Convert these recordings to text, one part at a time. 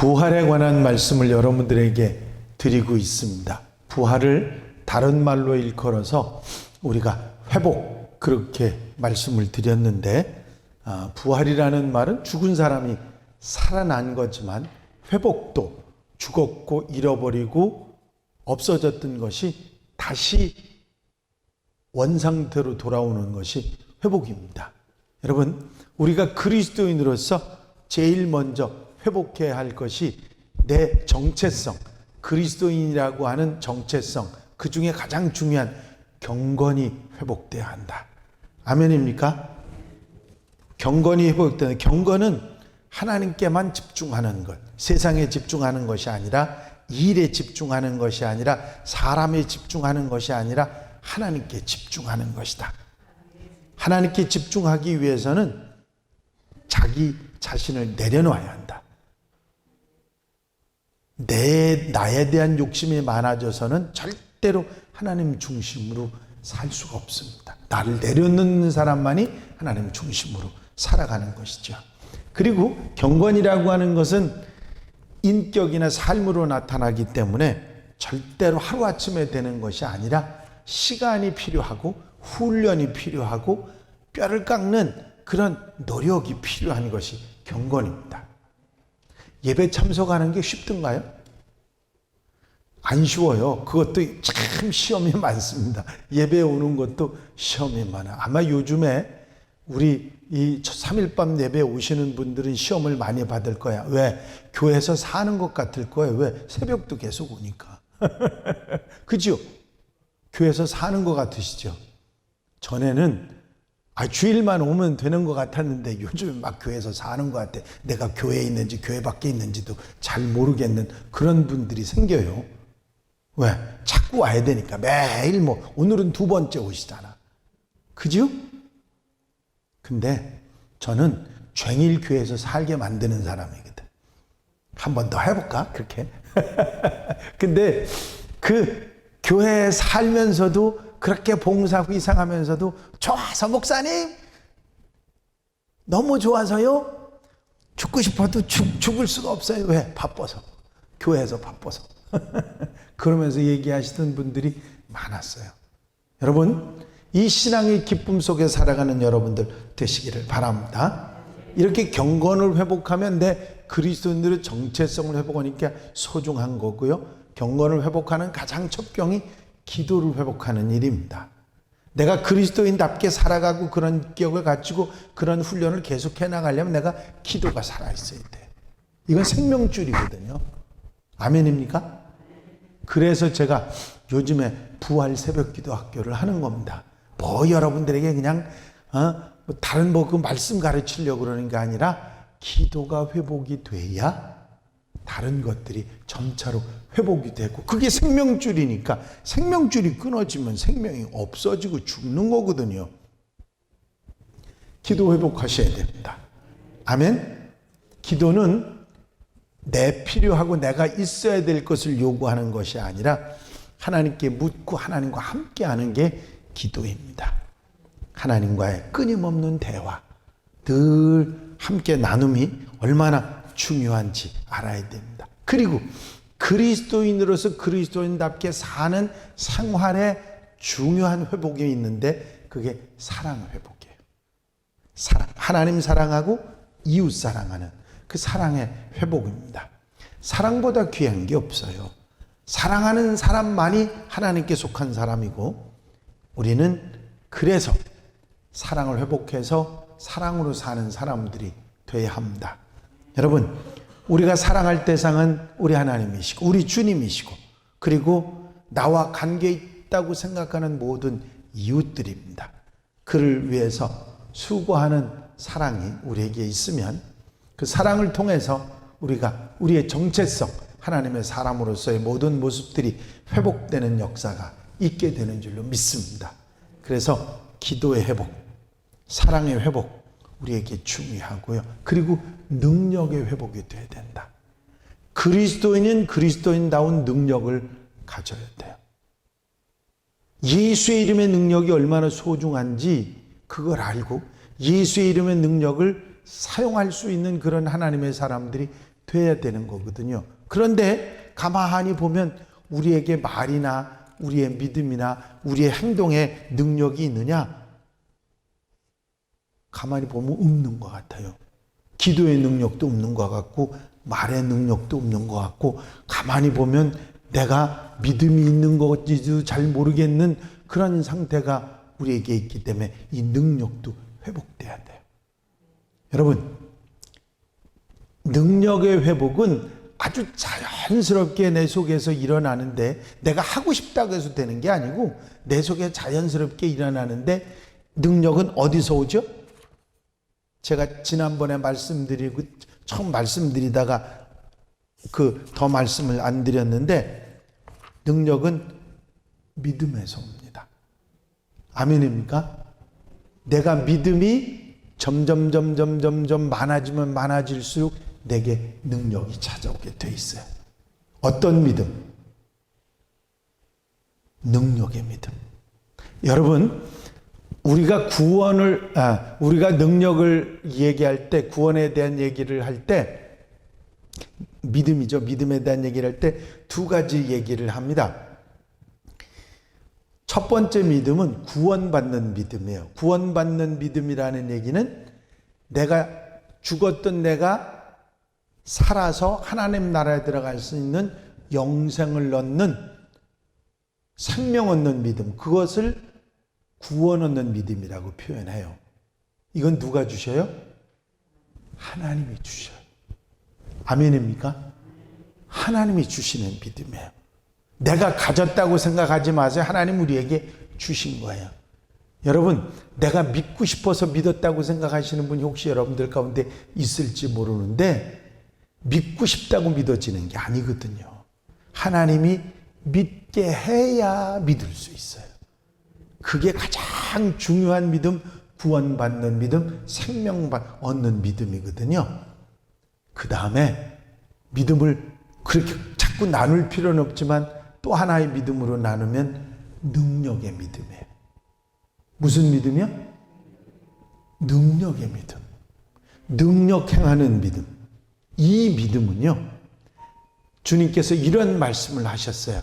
부활에 관한 말씀을 여러분들에게 드리고 있습니다. 부활을 다른 말로 일컬어서 우리가 회복, 그렇게 말씀을 드렸는데, 부활이라는 말은 죽은 사람이 살아난 거지만 회복도 죽었고 잃어버리고 없어졌던 것이 다시 원상태로 돌아오는 것이 회복입니다. 여러분, 우리가 그리스도인으로서 제일 먼저 회복해야 할 것이 내 정체성, 그리스도인이라고 하는 정체성, 그 중에 가장 중요한 경건이 회복돼야 한다. 아멘입니까? 경건이 회복되는, 경건은 하나님께만 집중하는 것, 세상에 집중하는 것이 아니라, 일에 집중하는 것이 아니라, 사람에 집중하는 것이 아니라 하나님께 집중하는 것이다. 하나님께 집중하기 위해서는 자기 자신을 내려놓아야 한다. 나에 대한 욕심이 많아져서는 절대로 하나님 중심으로 살 수가 없습니다. 나를 내려놓는 사람만이 하나님 중심으로 살아가는 것이죠. 그리고 경건이라고 하는 것은 인격이나 삶으로 나타나기 때문에 절대로 하루아침에 되는 것이 아니라 시간이 필요하고 훈련이 필요하고 뼈를 깎는 그런 노력이 필요한 것이 경건입니다. 예배 참석하는 게 쉽던가요? 안 쉬워요. 그것도 참 시험이 많습니다. 예배 오는 것도 시험이 많아. 아마 요즘에 우리 이 3일밤 예배 오시는 분들은 시험을 많이 받을 거야. 왜? 교회에서 사는 것 같을 거예요. 왜? 새벽도 계속 오니까. 그죠? 교회에서 사는 것 같으시죠? 전에는 주일만 오면 되는 것 같았는데 요즘 막 교회에서 사는 것 같아. 내가 교회에 있는지 교회 밖에 있는지도 잘 모르겠는 그런 분들이 생겨요. 왜? 자꾸 와야 되니까. 매일 오늘은 2번째 오시잖아. 그죠? 근데 저는 쟁일 교회에서 살게 만드는 사람이거든. 한 번 더 해볼까? 그렇게. 근데 그 교회에 살면서도 그렇게 봉사 희생하면서도 좋아서 목사님 너무 좋아서요 죽고 싶어도 죽을 수가 없어요. 왜? 바빠서. 교회에서 바빠서. 그러면서 얘기하시던 분들이 많았어요. 여러분, 이 신앙의 기쁨 속에 살아가는 여러분들 되시기를 바랍니다. 이렇게 경건을 회복하면 내 그리스도인들의 정체성을 회복하니까 소중한 거고요. 경건을 회복하는 가장 첫 병이 기도를 회복하는 일입니다. 내가 그리스도인답게 살아가고 그런 기억을 가지고 그런 훈련을 계속해 나가려면 내가 기도가 살아있어야 돼. 이건 생명줄이거든요. 아멘입니까? 그래서 제가 요즘에 부활 새벽기도 학교를 하는 겁니다. 여러분들에게 그냥 다른 그 말씀 가르치려고 그러는 게 아니라 기도가 회복이 돼야 다른 것들이 점차로 회복이 되고, 그게 생명줄이니까 생명줄이 끊어지면 생명이 없어지고 죽는 거거든요. 기도 회복하셔야 됩니다. 아멘. 기도는 내 필요하고 내가 있어야 될 것을 요구하는 것이 아니라 하나님께 묻고 하나님과 함께 하는 게 기도입니다. 하나님과의 끊임없는 대화, 늘 함께 나눔이 얼마나 중요한지 알아야 됩니다. 그리고 그리스도인으로서 그리스도인답게 사는 생활에 중요한 회복이 있는데 그게 사랑 회복이에요. 사랑, 하나님 사랑하고 이웃 사랑하는 그 사랑의 회복입니다. 사랑보다 귀한 게 없어요. 사랑하는 사람만이 하나님께 속한 사람이고, 우리는 그래서 사랑을 회복해서 사랑으로 사는 사람들이 돼야 합니다. 여러분, 우리가 사랑할 대상은 우리 하나님이시고 우리 주님이시고, 그리고 나와 관계 있다고 생각하는 모든 이웃들입니다. 그를 위해서 수고하는 사랑이 우리에게 있으면 그 사랑을 통해서 우리가 우리의 정체성, 하나님의 사람으로서의 모든 모습들이 회복되는 역사가 있게 되는 줄로 믿습니다. 그래서 기도의 회복, 사랑의 회복, 우리에게 중요하고요. 그리고 능력의 회복이 돼야 된다. 그리스도인은 그리스도인다운 능력을 가져야 돼요. 예수의 이름의 능력이 얼마나 소중한지 그걸 알고 예수의 이름의 능력을 사용할 수 있는 그런 하나님의 사람들이 돼야 되는 거거든요. 그런데 가만히 보면 우리에게 말이나 우리의 믿음이나 우리의 행동에 능력이 있느냐? 가만히 보면 없는 것 같아요. 기도의 능력도 없는 것 같고 말의 능력도 없는 것 같고 가만히 보면 내가 믿음이 있는 것인지도 잘 모르겠는 그런 상태가 우리에게 있기 때문에 이 능력도 회복돼야 돼요. 여러분, 능력의 회복은 아주 자연스럽게 내 속에서 일어나는데 내가 하고 싶다고 해서 되는 게 아니고 내 속에 자연스럽게 일어나는데 능력은 어디서 오죠? 제가 지난번에 말씀드리고 처음 말씀드리다가 더 말씀을 안 드렸는데 능력은 믿음에서 옵니다. 아멘입니까? 내가 믿음이 점점 많아지면 많아질수록 내게 능력이 찾아오게 돼 있어요. 어떤 믿음? 능력의 믿음. 여러분, 우리가 우리가 능력을 얘기할 때, 구원에 대한 얘기를 할 때, 믿음이죠. 믿음에 대한 얘기를 할 때 두 가지 얘기를 합니다. 첫 번째 믿음은 구원받는 믿음이에요. 구원받는 믿음이라는 얘기는 내가 죽었던 내가 살아서 하나님 나라에 들어갈 수 있는 영생을 얻는 생명 얻는 믿음, 그것을 구원 얻는 믿음이라고 표현해요. 이건 누가 주셔요? 하나님이 주셔요. 아멘입니까? 하나님이 주시는 믿음이에요. 내가 가졌다고 생각하지 마세요. 하나님 우리에게 주신 거예요. 여러분, 내가 믿고 싶어서 믿었다고 생각하시는 분이 혹시 여러분들 가운데 있을지 모르는데 믿고 싶다고 믿어지는 게 아니거든요. 하나님이 믿게 해야 믿을 수 있어요. 그게 가장 중요한 믿음, 구원받는 믿음, 생명 얻는 믿음이거든요. 그 다음에 믿음을 그렇게 자꾸 나눌 필요는 없지만 또 하나의 믿음으로 나누면 능력의 믿음이에요. 무슨 믿음이요? 능력의 믿음. 능력 행하는 믿음. 이 믿음은요, 주님께서 이런 말씀을 하셨어요.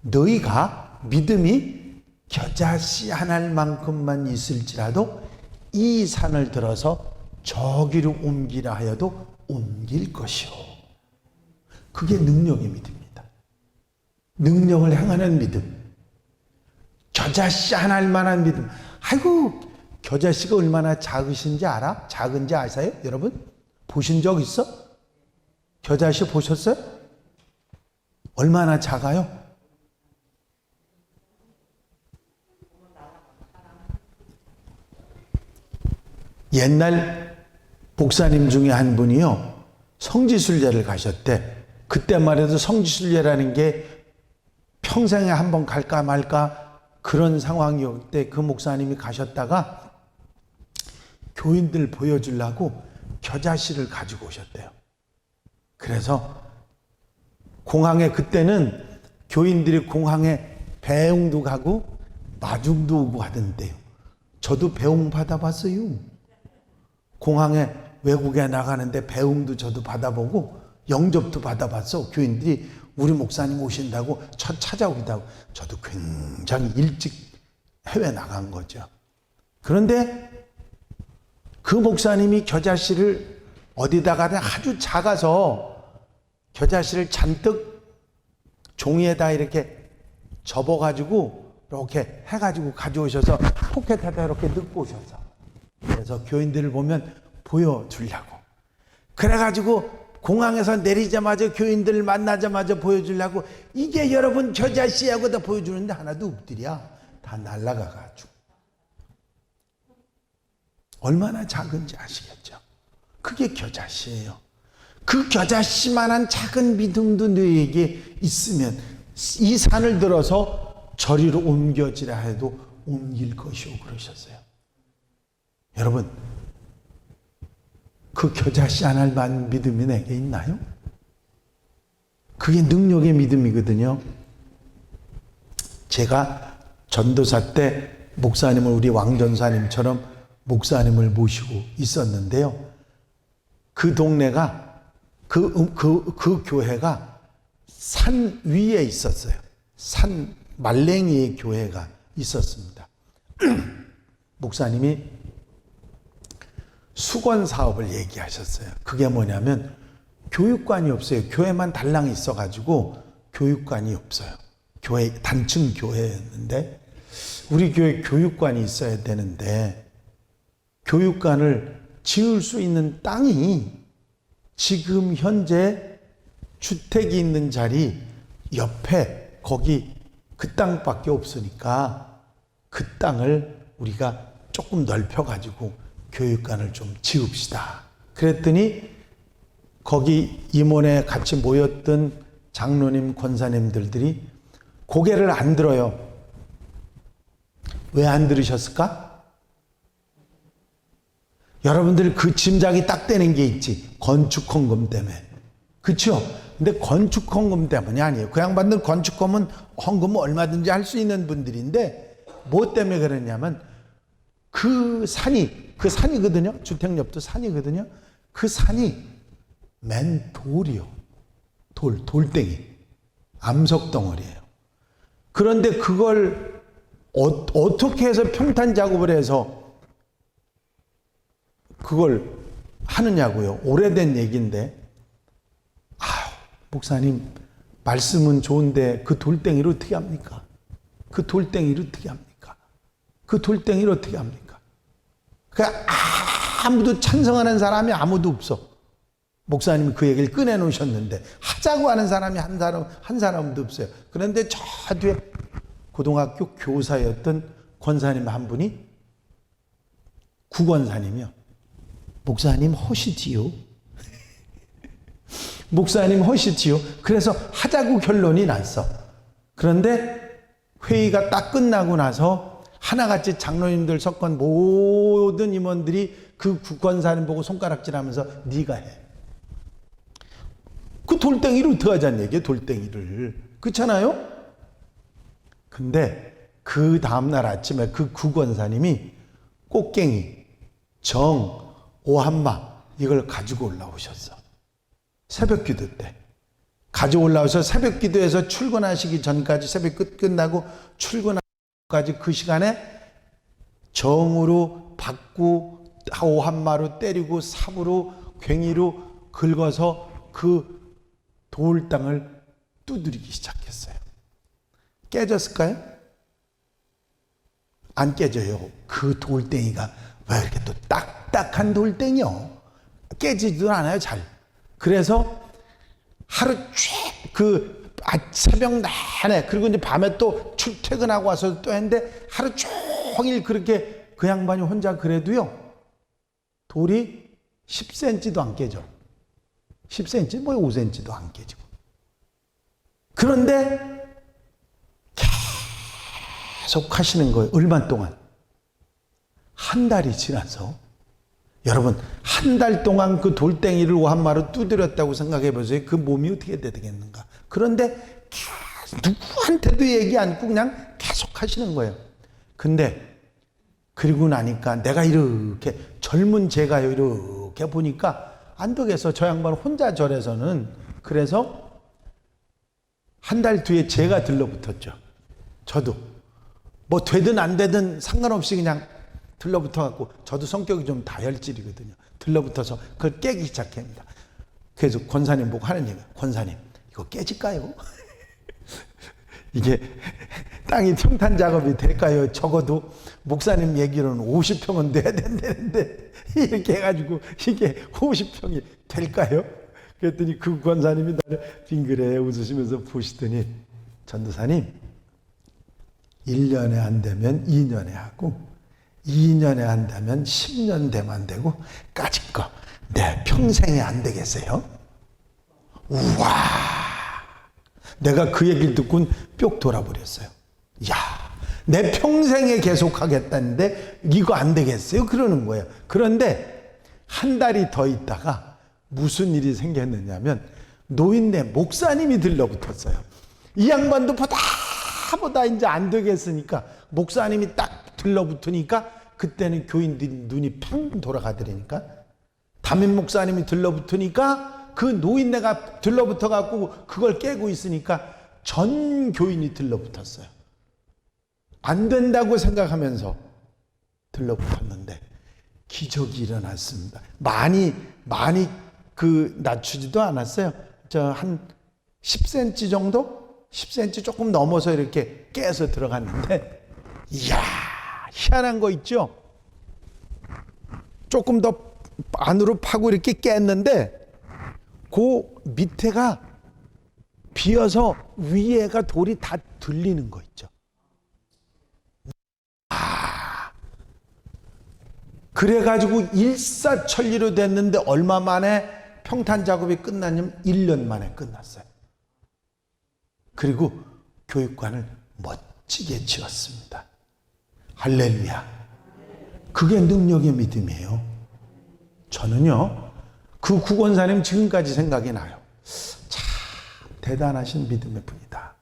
너희가 믿음이 겨자씨 한 알만큼만 있을지라도 이 산을 들어서 저기로 옮기라 하여도 옮길 것이요. 그게 능력의 믿음입니다. 능력을 행하는 믿음. 겨자씨 한 알만한 믿음. 아이고, 겨자씨가 얼마나 작으신지 알아? 작은지 아세요? 여러분? 보신 적 있어? 겨자씨 보셨어요? 얼마나 작아요? 옛날 목사님 중에 한 분이요, 성지순례를 가셨대. 그때만 해도 성지순례라는 게 평생에 한번 갈까 말까 그런 상황이었을 때 그 목사님이 가셨다가 교인들 보여주려고 겨자씨를 가지고 오셨대요. 그래서 공항에, 그때는 교인들이 공항에 배웅도 가고 마중도 오고 하던데요. 저도 배웅 받아봤어요. 공항에 외국에 나가는데 배웅도 저도 받아보고 영접도 받아봤어. 교인들이 우리 목사님 오신다고 찾아오기도 하고. 저도 굉장히 일찍 해외 나간 거죠. 그런데 그 목사님이 겨자씨를 어디다가 아주 작아서 겨자씨를 잔뜩 종이에다 이렇게 접어가지고 이렇게 해가지고 가져오셔서 포켓에다 이렇게 넣고 오셔서, 그래서 교인들을 보면 보여주려고, 그래가지고 공항에서 내리자마자 교인들을 만나자마자 보여주려고, 이게 여러분 겨자씨하고 다 보여주는데 하나도 없더랴. 다 날아가가지고. 얼마나 작은지 아시겠죠? 그게 겨자씨예요. 그 겨자씨만한 작은 믿음도 너에게 있으면 이 산을 들어서 저리로 옮겨지라 해도 옮길 것이오 그러셨어요. 여러분, 그 겨자씨 하나만 믿음이 내게 있나요? 그게 능력의 믿음이거든요. 제가 전도사 때 목사님을, 우리 왕전사님처럼 목사님을 모시고 있었는데요. 그 동네가 그 교회가 산 위에 있었어요. 산 말랭이의 교회가 있었습니다. 목사님이 수건 사업을 얘기하셨어요. 그게 뭐냐면 교육관이 없어요. 교회만 달랑 있어가지고 교육관이 없어요. 교회, 단층 교회였는데 우리 교회 교육관이 있어야 되는데 교육관을 지을 수 있는 땅이 지금 현재 주택이 있는 자리 옆에 거기 그 땅밖에 없으니까 그 땅을 우리가 조금 넓혀가지고 교육관을 좀 지읍시다. 그랬더니 거기 임원에 같이 모였던 장로님, 권사님들이 고개를 안 들어요. 왜 안 들으셨을까? 여러분들 그 짐작이 딱 되는 게 있지. 건축헌금 때문에. 그렇죠? 근데 건축헌금 때문이 아니에요. 그 양반들 건축헌금은 얼마든지 할 수 있는 분들인데 뭐 때문에 그러냐면 그 산이거든요. 주택 옆도 산이거든요. 그 산이 맨 돌이요. 돌덩이. 암석덩어리예요. 그런데 그걸 어떻게 해서 평탄 작업을 해서 그걸 하느냐고요. 오래된 얘기인데 목사님 말씀은 좋은데 그 돌덩이를 어떻게 합니까? 그 돌덩이를 어떻게 합니까? 그 돌덩이를 어떻게 합니까? 그러니까 아무도 찬성하는 사람이 아무도 없어. 목사님이 그 얘기를 꺼내놓으셨는데 하자고 하는 사람이 한 사람도 없어요. 그런데 저 뒤에 고등학교 교사였던 권사님 한 분이 구권사님이요. 목사님 허시지요. 목사님 허시지요. 그래서 하자고 결론이 났어. 그런데 회의가 딱 끝나고 나서 하나같이 장로님들 섞은 모든 임원들이 그 구권사님 보고 손가락질하면서 네가 해. 그 돌덩이를 어떻게 하자는 얘기예요. 돌덩이를. 그렇잖아요. 근데 그 다음날 아침에 그 구권사님이 꽃갱이, 정, 오한마 이걸 가지고 올라오셨어. 새벽 기도 때 가지고 올라와서 새벽 기도에서 출근하시기 전까지 새벽 끝나고 출근하기까지 그 시간에 정으로 받고 오한마로 때리고 삽으로 괭이로 긁어서 그 돌땅을 두드리기 시작했어요. 깨졌을까요? 안 깨져요. 그 돌덩이가 왜 이렇게 또 딱딱한 돌덩이요? 깨지지도 않아요, 잘. 그래서 하루 새벽 내내, 그리고 이제 밤에 또 출퇴근하고 와서 또 했는데 하루 종일 그렇게 그 양반이 혼자 그래도요, 돌이 10cm도 안 깨져. 10cm, 뭐 5cm도 안 깨지고. 그런데 계속 하시는 거예요. 얼마 동안? 한 달이 지나서. 여러분, 한 달 동안 그 돌덩이를 오한마로 두드렸다고 생각해 보세요. 그 몸이 어떻게 되겠는가. 그런데 누구한테도 얘기 않고 그냥 계속 하시는 거예요. 근데 그리고 나니까 내가 이렇게 젊은 제가요 이렇게 보니까 안 되겠어. 저 양반 혼자 절에서는. 그래서 한 달 뒤에 제가 들러붙었죠. 저도 뭐 되든 안 되든 상관없이 그냥 들러붙어갖고, 저도 성격이 좀 다혈질이거든요. 들러붙어서 그걸 깨기 시작합니다. 그래서 권사님 보고 하는 얘기가, 권사님 이거 깨질까요? 이게 땅이 평탄 작업이 될까요? 적어도 목사님 얘기로는 50평은 돼야 된다는데 이렇게 해가지고 이게 50평이 될까요? 그랬더니 그 권사님이 나를 빙그레 웃으시면서 보시더니, 전도사님 1년에 안 되면 2년에 하고 2년에 한다면 10년 되면 되고 까짓 거 내 평생에 안 되겠어요? 우와, 내가 그 얘기를 듣고는 뿅 돌아버렸어요. 야, 내 평생에 계속 하겠다는데 이거 안 되겠어요? 그러는 거예요. 그런데 한 달이 더 있다가 무슨 일이 생겼느냐면 노인네 목사님이 들러붙었어요. 이 양반도 보다 이제 안 되겠으니까 목사님이 딱 들러붙으니까 그때는 교인들이 눈이 팡 돌아가더라니까. 담임 목사님이 들러붙으니까 그 노인네가 들러붙어 갖고 그걸 깨고 있으니까 전 교인이 들러붙었어요. 안 된다고 생각하면서 들러붙었는데 기적이 일어났습니다. 많이 낮추지도 않았어요. 한 10cm 정도? 10cm 조금 넘어서 이렇게 깨서 들어갔는데, 이야, 희한한 거 있죠? 조금 더 안으로 파고 이렇게 깼는데, 그 밑에가 비어서 위에가 돌이 다 들리는 거 있죠. 그래가지고 일사천리로 됐는데 얼마 만에 평탄 작업이 끝나냐면 1년 만에 끝났어요. 그리고 교육관을 멋지게 지었습니다. 할렐루야. 그게 능력의 믿음이에요. 저는요, 그 구권사님 지금까지 생각이 나요. 참 대단하신 믿음의 분이다.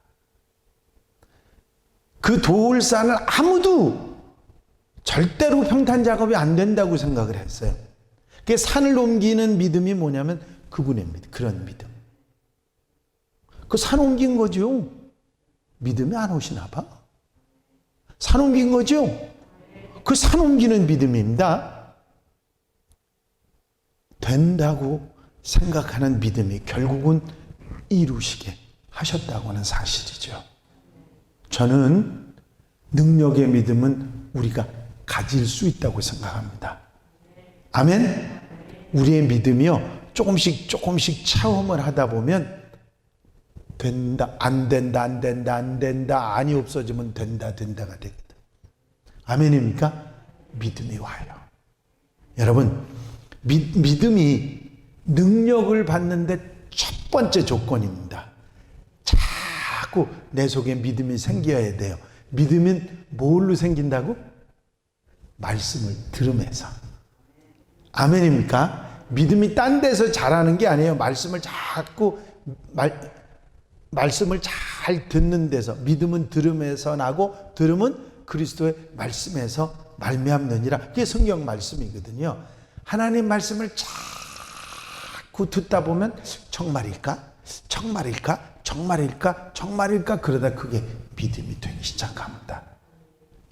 그 돌산을 아무도 절대로 평탄 작업이 안 된다고 생각을 했어요. 그 산을 옮기는 믿음이 뭐냐면 그분의 믿음, 그런 믿음. 그 산 옮긴 거죠. 믿음이 안 오시나 봐. 산 옮긴 거죠. 그 산 옮기는 믿음입니다. 된다고 생각하는 믿음이 결국은 이루시게 하셨다고 하는 사실이죠. 저는 능력의 믿음은 우리가 가질 수 있다고 생각합니다. 아멘. 우리의 믿음이요, 조금씩 체험을 하다 보면 된다, 안 된다, 안 된다, 안 된다, 안이 없어지면 된다, 된다가 되거든. 아멘입니까? 믿음이 와요. 여러분, 믿음이 능력을 받는데 첫 번째 조건입니다. 자꾸 내 속에 믿음이 생겨야 돼요. 믿음은 뭘로 생긴다고? 말씀을 들으면서. 아멘입니까? 믿음이 딴 데서 자라는 게 아니에요. 말씀을 자꾸 말씀을 잘 듣는 데서. 믿음은 들음에서 나고 들음은 그리스도의 말씀에서 말미암느니라. 그게 성경 말씀이거든요. 하나님 말씀을 자꾸 듣다 보면 정말일까? 그러다 그게 믿음이 되기 시작합니다.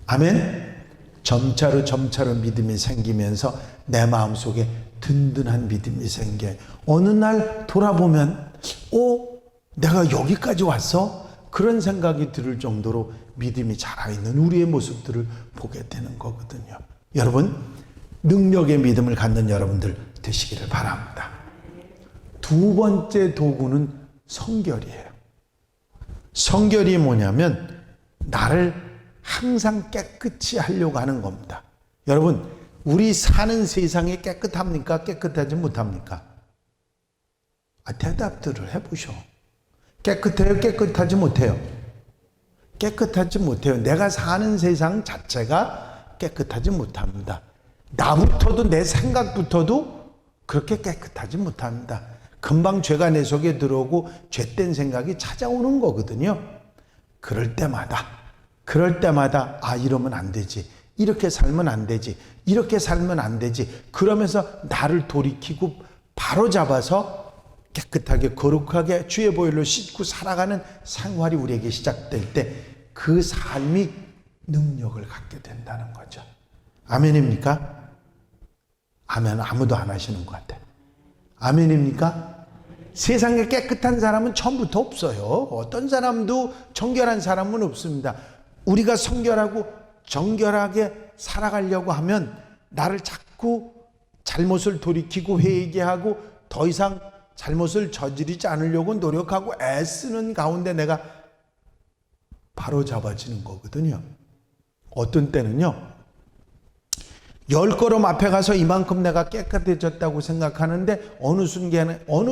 아멘. 점차로 믿음이 생기면서 내 마음속에 든든한 믿음이 생겨요. 어느 날 돌아보면 내가 여기까지 왔어? 그런 생각이 들 정도로 믿음이 자라있는 우리의 모습들을 보게 되는 거거든요. 여러분, 능력의 믿음을 갖는 여러분들 되시기를 바랍니다. 두 번째 도구는 성결이에요. 성결이 뭐냐면 나를 항상 깨끗이 하려고 하는 겁니다. 여러분, 우리 사는 세상이 깨끗합니까? 깨끗하지 못합니까? 대답들을 해보셔. 깨끗해요? 깨끗하지 못해요? 깨끗하지 못해요. 내가 사는 세상 자체가 깨끗하지 못합니다. 나부터도, 내 생각부터도 그렇게 깨끗하지 못합니다. 금방 죄가 내 속에 들어오고 죄된 생각이 찾아오는 거거든요. 그럴 때마다 이러면 안 되지, 이렇게 살면 안 되지, 이렇게 살면 안 되지, 그러면서 나를 돌이키고 바로 잡아서 깨끗하게 거룩하게 주의 보혈로 씻고 살아가는 생활이 우리에게 시작될 때 그 삶이 능력을 갖게 된다는 거죠. 아멘입니까? 아멘. 아무도 안 하시는 것 같아. 아멘입니까? 세상에 깨끗한 사람은 처음부터 없어요. 어떤 사람도 정결한 사람은 없습니다. 우리가 성결하고 정결하게 살아가려고 하면 나를 자꾸 잘못을 돌이키고 회개하고 더 이상 잘못을 저지르지 않으려고 노력하고 애쓰는 가운데 내가 바로 잡아지는 거거든요. 어떤 때는요, 10걸음 앞에 가서 이만큼 내가 깨끗해졌다고 생각하는데 어느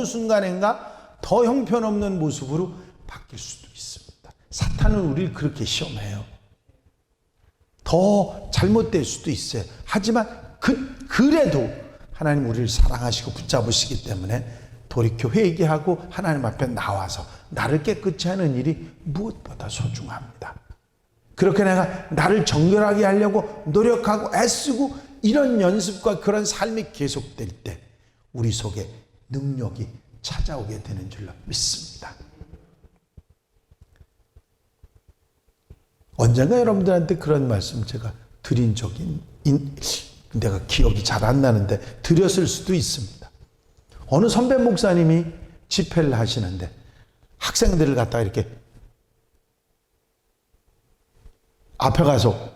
순간인가 더 형편없는 모습으로 바뀔 수도 있습니다. 사탄은 우리를 그렇게 시험해요. 더 잘못될 수도 있어요. 하지만 그래도 하나님 우리를 사랑하시고 붙잡으시기 때문에 돌이켜 회개하고 하나님 앞에 나와서 나를 깨끗이 하는 일이 무엇보다 소중합니다. 그렇게 내가 나를 정결하게 하려고 노력하고 애쓰고 이런 연습과 그런 삶이 계속될 때 우리 속에 능력이 찾아오게 되는 줄로 믿습니다. 언젠가 여러분들한테 그런 말씀 제가 드린 적이 내가 기억이 잘 안 나는데 드렸을 수도 있습니다. 어느 선배 목사님이 집회를 하시는데 학생들을 갖다가 이렇게 앞에 가서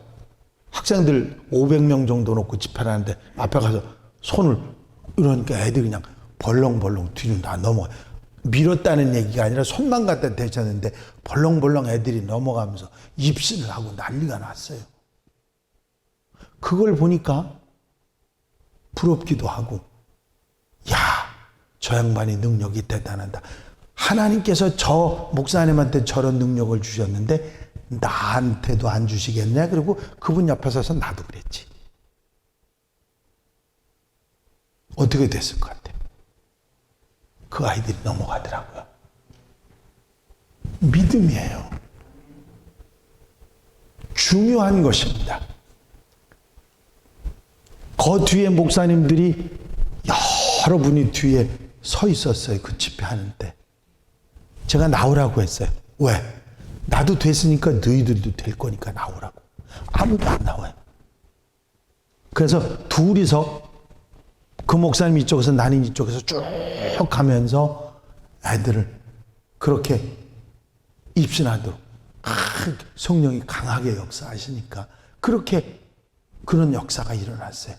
학생들 500명 정도 놓고 집회를 하는데 앞에 가서 손을 이러니까 애들이 그냥 벌렁벌렁 뒤로 다 넘어가요. 밀었다는 얘기가 아니라 손만 갖다 대셨는데 벌렁벌렁 애들이 넘어가면서 입신을 하고 난리가 났어요. 그걸 보니까 부럽기도 하고, 야, 저 양반이 능력이 대단하다. 하나님께서 저 목사님한테 저런 능력을 주셨는데 나한테도 안 주시겠냐? 그리고 그분 옆에 서서 나도 그랬지. 어떻게 됐을 것 같아요? 그 아이들이 넘어가더라고요. 믿음이에요. 중요한 것입니다. 그 뒤에 목사님들이 여러분이 뒤에 서 있었어요. 그 집회하는데. 제가 나오라고 했어요. 왜? 나도 됐으니까 너희들도 될 거니까 나오라고. 아무도 안 나와요. 그래서 둘이서 그 목사님 이쪽에서 나는 이쪽에서 쭉 가면서 애들을 그렇게 입신하도록 성령이 강하게 역사하시니까 그렇게 그런 역사가 일어났어요.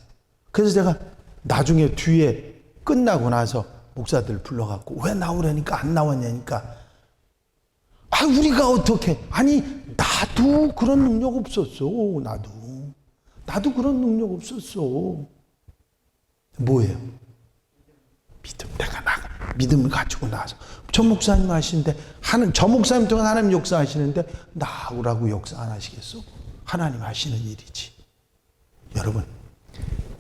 그래서 제가 나중에 뒤에 끝나고 나서 목사들 불러갖고 왜 나오라니까 안 나왔냐니까 우리가 어떻게 아니 나도 그런 능력 없었어. 나도 그런 능력 없었어. 뭐예요? 믿음. 내가 믿음을 가지고 나서 저 목사님 하시는데 저 목사님 동안 하나님 역사하시는데 나오라고 역사 안 하시겠어? 하나님 하시는 일이지. 여러분,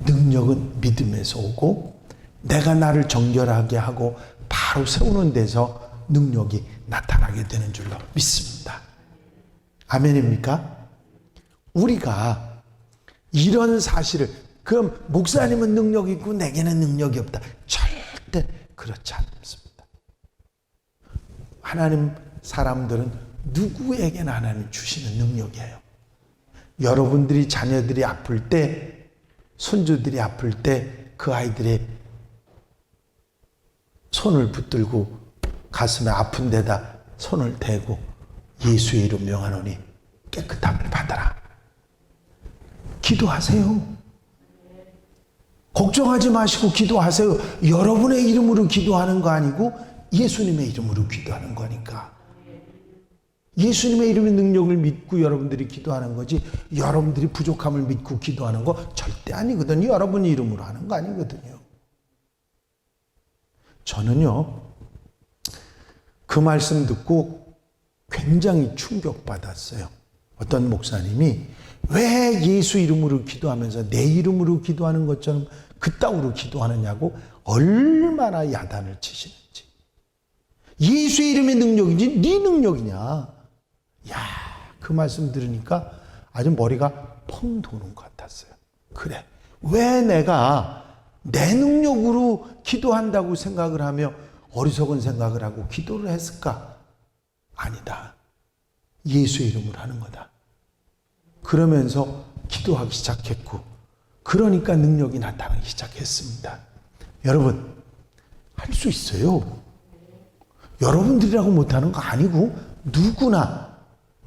능력은 믿음에서 오고 내가 나를 정결하게 하고 바로 세우는 데서 능력이 나타나게 되는 줄로 믿습니다. 아멘입니까? 우리가 이런 사실을 그럼 목사님은 능력이 있고 내게는 능력이 없다. 절대 그렇지 않습니다. 하나님 사람들은 누구에게나 하나님 주시는 능력이에요. 여러분들이 자녀들이 아플 때 손주들이 아플 때 그 아이들의 손을 붙들고 가슴에 아픈 데다 손을 대고 예수의 이름 명하노니 깨끗함을 받아라. 기도하세요. 걱정하지 마시고 기도하세요. 여러분의 이름으로 기도하는 거 아니고 예수님의 이름으로 기도하는 거니까. 예수님의 이름의 능력을 믿고 여러분들이 기도하는 거지 여러분들이 부족함을 믿고 기도하는 거 절대 아니거든요. 여러분 이름으로 하는 거 아니거든요. 저는요, 그 말씀 듣고 굉장히 충격받았어요. 어떤 목사님이 왜 예수 이름으로 기도하면서 내 이름으로 기도하는 것처럼 그따위로 기도하느냐고 얼마나 야단을 치시는지. 예수의 이름의 능력이지 네 능력이냐. 야, 그 말씀 들으니까 아주 머리가 펑 도는 것 같았어요. 그래, 왜 내가 내 능력으로 기도한다고 생각을 하며 어리석은 생각을 하고 기도를 했을까? 아니다. 예수의 이름으로 하는 거다. 그러면서 기도하기 시작했고 그러니까 능력이 나타나기 시작했습니다. 여러분, 할 수 있어요. 여러분들이라고 못하는 거 아니고 누구나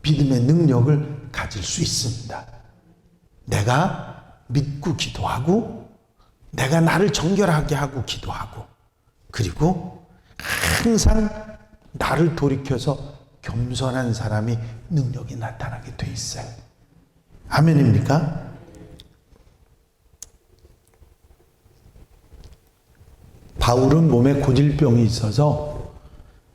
믿음의 능력을 가질 수 있습니다. 내가 믿고 기도하고 내가 나를 정결하게 하고 기도하고 그리고 항상 나를 돌이켜서 겸손한 사람이 능력이 나타나게 돼 있어요. 아멘입니까? 바울은 몸에 고질병이 있어서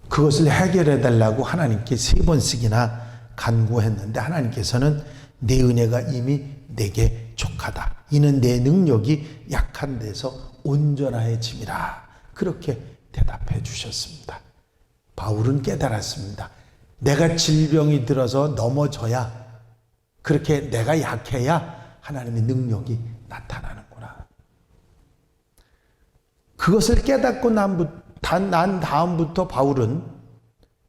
그것을 해결해 달라고 하나님께 3번씩이나 간구했는데 하나님께서는 내 은혜가 이미 내게 족하다. 이는 내 능력이 약한 데서 온전해짐이라. 그렇게 대답해 주셨습니다. 바울은 깨달았습니다. 내가 질병이 들어서 넘어져야 그렇게 내가 약해야 하나님의 능력이 나타나는구나. 그것을 깨닫고 난 다음부터 바울은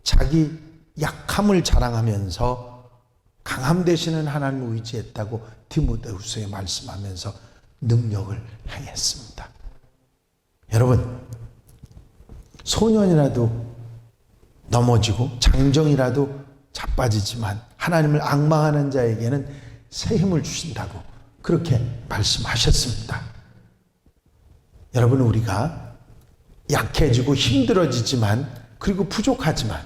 자기 약함을 자랑하면서 강함 되시는 하나님을 의지했다고 디모데후서에 말씀하면서 능력을 행했습니다. 여러분, 소년이라도 넘어지고 장정이라도 자빠지지만 하나님을 앙망하는 자에게는 새 힘을 주신다고 그렇게 말씀하셨습니다. 여러분, 우리가 약해지고 힘들어지지만 그리고 부족하지만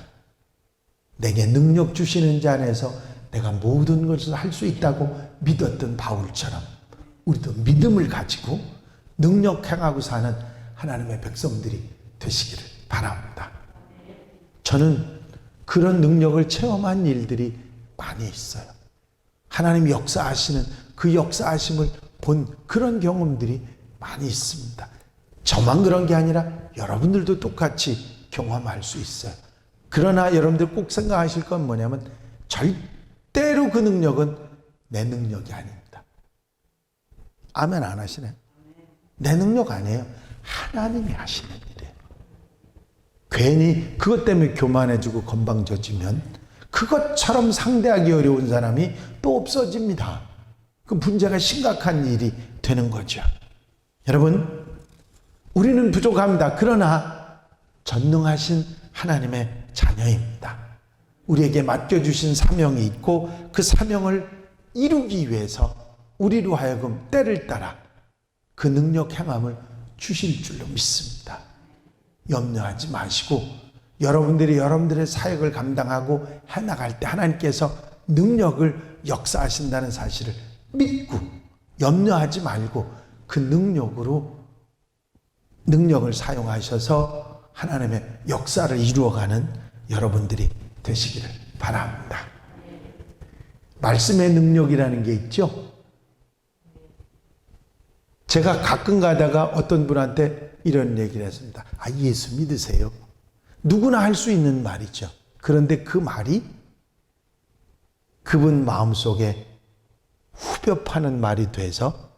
내게 능력 주시는 자 안에서 내가 모든 것을 할 수 있다고 믿었던 바울처럼 우리도 믿음을 가지고 능력 행하고 사는 하나님의 백성들이 되시기를 바랍니다. 저는 그런 능력을 체험한 일들이 많이 있어요. 하나님이 역사하시는 그 역사하심을 본 그런 경험들이 많이 있습니다. 저만 그런 게 아니라 여러분들도 똑같이 경험할 수 있어요. 그러나 여러분들 꼭 생각하실 건 뭐냐면 절대로 그 능력은 내 능력이 아닙니다. 아멘 안 하시네? 내 능력 아니에요. 하나님이 하시는 일이에요. 괜히 그것 때문에 교만해지고 건방져지면 그것처럼 상대하기 어려운 사람이 또 없어집니다. 그 문제가 심각한 일이 되는 거죠. 여러분, 우리는 부족합니다. 그러나 전능하신 하나님의 자녀입니다. 우리에게 맡겨주신 사명이 있고 그 사명을 이루기 위해서 우리로 하여금 때를 따라 그 능력 행함을 주실 줄로 믿습니다. 염려하지 마시고 여러분들이 여러분들의 사역을 감당하고 해나갈 때 하나님께서 능력을 역사하신다는 사실을 믿고 염려하지 말고 그 능력을 사용하셔서 하나님의 역사를 이루어가는 여러분들이 되시기를 바랍니다. 말씀의 능력이라는 게 있죠. 제가 가끔 가다가 어떤 분한테 이런 얘기를 했습니다. 예수 믿으세요? 누구나 할 수 있는 말이죠. 그런데 그 말이 그분 마음속에 후벼 파는 말이 돼서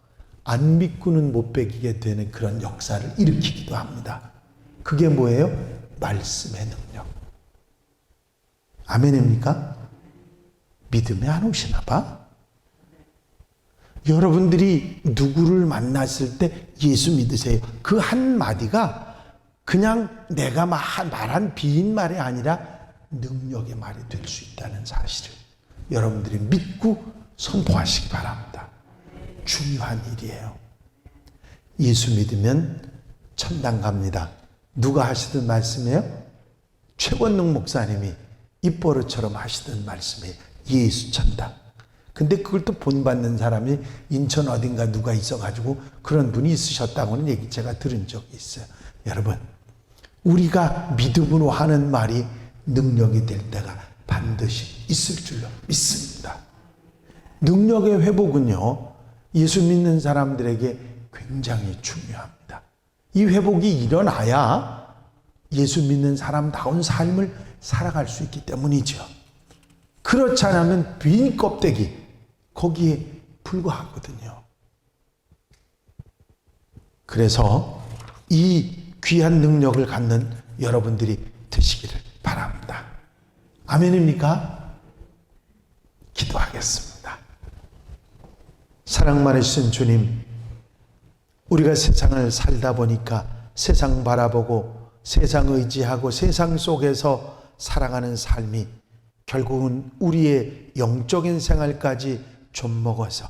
안 믿고는 못 베기게 되는 그런 역사를 일으키기도 합니다. 그게 뭐예요? 말씀의 능력. 아멘입니까? 믿음이 안 오시나 봐? 여러분들이 누구를 만났을 때 예수 믿으세요. 그 한마디가 그냥 내가 말한 비인말이 아니라 능력의 말이 될 수 있다는 사실을 여러분들이 믿고 선포하시기 바랍니다. 중요한 일이에요. 예수 믿으면 천당 갑니다. 누가 하시던 말씀이에요? 최권능 목사님이 입버릇처럼 하시던 말씀이에요. 예수 천당. 근데 그걸 또 본받는 사람이 인천 어딘가 누가 있어가지고 그런 분이 있으셨다고는 얘기 제가 들은 적이 있어요. 여러분, 우리가 믿음으로 하는 말이 능력이 될 때가 반드시 있을 줄로 믿습니다. 능력의 회복은요, 예수 믿는 사람들에게 굉장히 중요합니다. 이 회복이 일어나야 예수 믿는 사람다운 삶을 살아갈 수 있기 때문이죠. 그렇지 않으면 빈 껍데기, 거기에 불과하거든요. 그래서 이 귀한 능력을 갖는 여러분들이 되시기를 바랍니다. 아멘입니까? 기도하겠습니다. 사랑 많으신 주님, 우리가 세상을 살다 보니까 세상 바라보고 세상 의지하고 세상 속에서 살아가는 삶이 결국은 우리의 영적인 생활까지 좀 먹어서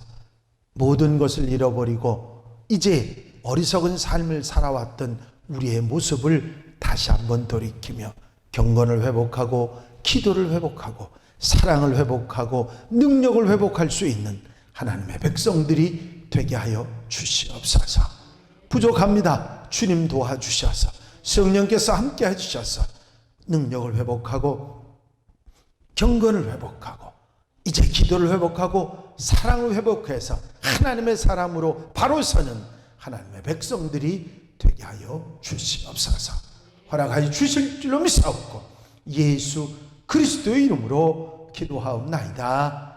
모든 것을 잃어버리고 이제 어리석은 삶을 살아왔던 우리의 모습을 다시 한번 돌이키며 경건을 회복하고 기도를 회복하고 사랑을 회복하고 능력을 회복할 수 있는 하나님의 백성들이 되게 하여 주시옵소서. 부족합니다. 주님 도와주셔서 성령께서 함께 해주셔서 능력을 회복하고 경건을 회복하고 이제 기도를 회복하고 사랑을 회복해서 하나님의 사람으로 바로 서는 하나님의 백성들이 되게 하여 주시옵소서. 허락하여 주실 줄로 믿사옵고 예수 그리스도의 이름으로 기도하옵나이다.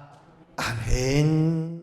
아멘.